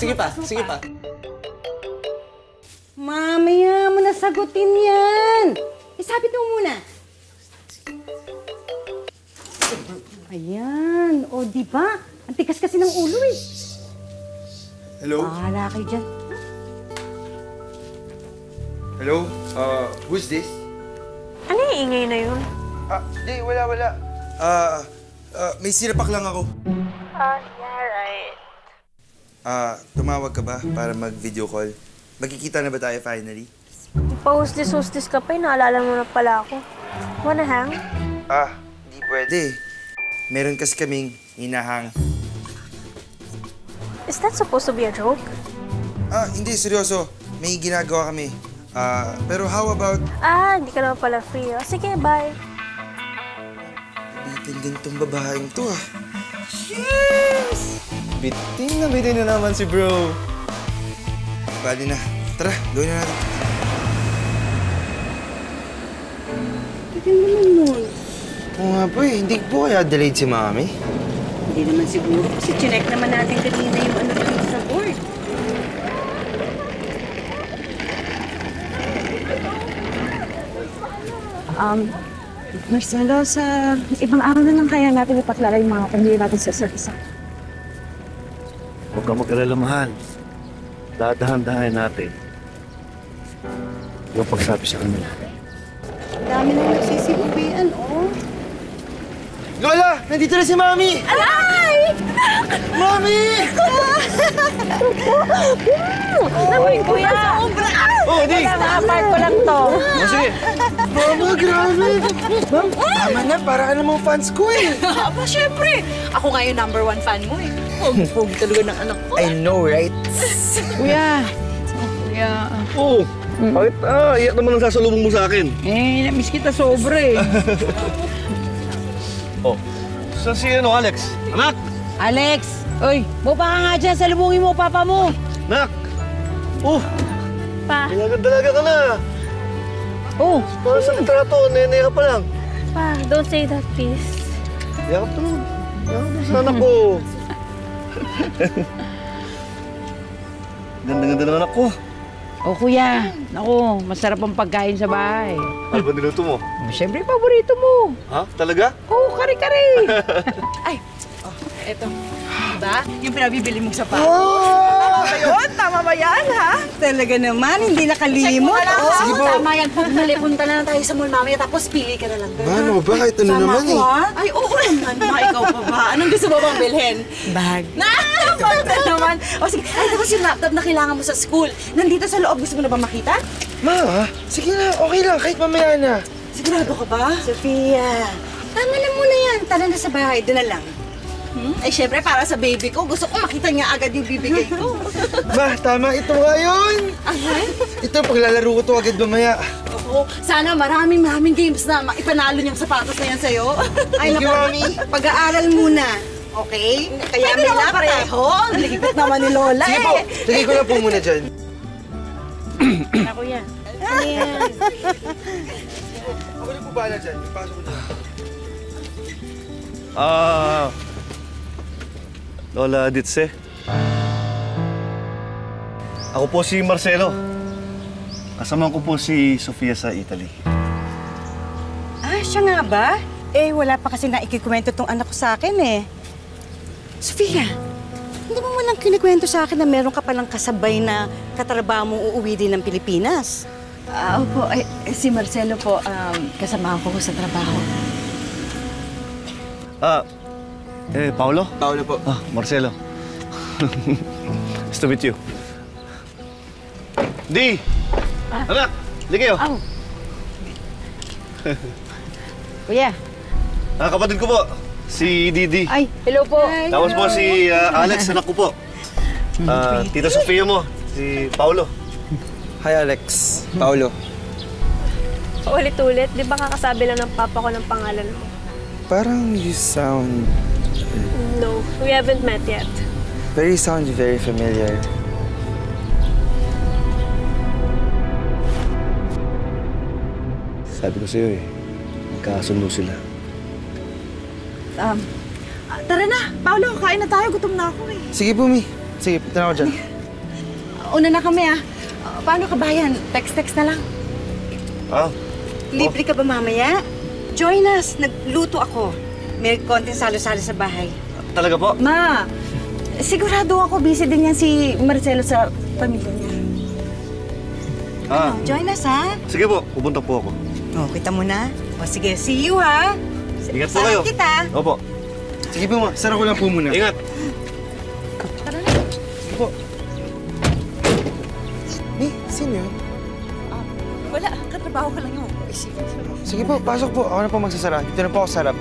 Sige pa, sige pa. Mamaya mo na sagutin yan. Isabit mo muna. Ayan. O, di ba? Ang tigas kasi ng ulo eh. Hello? Bahala kayo dyan. Hello? Who's this? Ano yung ingay na yun? Di, wala. May sinapak lang ako. Yeah, right. Tumawag ka ba para mag-video call? Magkikita na ba tayo finally? Pa-hustis-hustis ka pa, naalala mo na pala ako. Wanna hang? Di pwede. Meron kasi kaming hinahang. Is that supposed to be a joke? Hindi, seryoso. May ginagawa kami. Pero how about... Hindi ka naman pala free. Sige, bye. Bitin din tong babaeng to, Cheers! Bitin na naman si bro. Bali na. Tara, gawin na natin. Tignan naman nun. Oo nga po eh. Hindi po kaya delayed si Mami. Hindi naman siguro kasi chinek naman natin kanina yung ano dito sa board. Marcelo, sa ibang araw na lang kaya natin ipaklala yung mga pamilya natin sa isa. Huwag kang mag-alala, mahal. Dadahan-dahan natin. Yung pagsabi sa kanila. Dami na nagsisibubian, oh. Lola! Nandito na si Mami! Alay! Mami! Uy, kuya! Sobra! Di! Nakapart ko lang to. Sige! Mama, grabe! Ma'am, tama na. Para ka namang fans ko eh. Aba, syempre. Ako nga yung #1 fan mo eh. Pog talaga ng anak ko. I know, right? Kuya! Kuya. Oo! Bakit? Iyak naman ang sasalubong mo sa akin. Na-miss kita sobra eh. Saan si Alex? Anak! Alex! Uy, bupa ka nga dyan. Salubungin mo, papa mo. Anak! Pa, Dalaga ka na. Para sa litrato, nene ka pa lang. pa, don't say that, please. Yakap to. Yakap mo sa anak ko. Ganda-ganda ng anak ko. Kuya. Naku, masarap ang pagkain sa bahay. Ano ba niluto mo? Siyempre, paborito mo. Ha? Talaga? Kare-kare. Eto. Diba? Yung pinabibili mong sapatos. Tama ba yun? Tama ba yan, ha? Talaga naman, hindi nakalimot. Sige po. Tama yan. Pagmali, punta na lang tayo sa mall mamaya tapos pili ka na lang. Mano ba? Kahit ano naman eh. Ay, oo naman. Ikaw pa ba? Anong gusto mo bang bilhin? Bag. Bakit naman? O sige, ay tapos yung laptop na kailangan mo sa school. Nandito sa loob, gusto mo na ba makita? Ma, sige na. Okay lang. Kahit mamaya na. Sigurado ka ba? Sophia, tama na muna yan. Tara na sa bahay, doon na lang. Ay, syempre, para sa baby ko, gusto ko makita niya agad yung bibigay ko. Ma, tama. Ito nga yun. Ito, paglalaro ko to agad mamaya. Oo, sana maraming games na ipanalo niyang sapatos na yan sa'yo. Ay, Thank you, Mami. Pag-aaral muna. Okay? Kaya may laptop. Pareho. Ang ligpit naman ni Lola Sige po. Lagay ko lang po muna dyan. Kuya. Ako na po bahala dyan. Ipasok ko dyan. Lola Ditse. Ako po si Marcelo. Kasama ko po si Sofia sa Italy. Siya nga ba? Wala pa kasi naikikwento tong anak ko sa akin eh. Sophia, hindi mo man lang kinikwento sa akin na meron ka palang kasabay na katrabaho mong uuwi din ng Pilipinas. Opo, si Marcelo po, kasama ko sa trabaho. Paolo? Paolo po. Marcelo. Nice to meet you. Di! Anak! Hindi kayo. Kuya. Kapatid ko po, si Didi. Ay, hello po. Tapos po si Alex, anak ko po. Tita Sofia mo, si Paolo. Hi, Alex. Paolo. Paulit-ulit, di ba kakasabi lang ng papa ko ng pangalan mo? Parang you sound... No, we haven't met yet. sounds very familiar. Sabi ko sa'yo magkakasundo sila. Tara na, Paolo, kain na tayo. Gutom na ako eh. Sige po, Mi. Sige, punta na ako dyan. mauna na kami paano ka bayan? Text na lang. Ah, Libre ka ba mamaya? Join us. Nagluto ako. May konting salo-salo sa bahay. talaga po? Ma, sigurado ako busy din yan si Marcelo sa pamilya niya. Ah, Join us, ha? sige po, pupunta po ako. Oh, kita mo na. O, sige. See you, ha? Ingat po kayo. Saan kita? Opo. Sige po, ma. Sara ko lang po muna. Ingat. Sige po. Sino yun? Wala, katrabaho ka lang yung isipin. Sige po, pasok po. Ako na po magsasara. Dito na po ako sarap.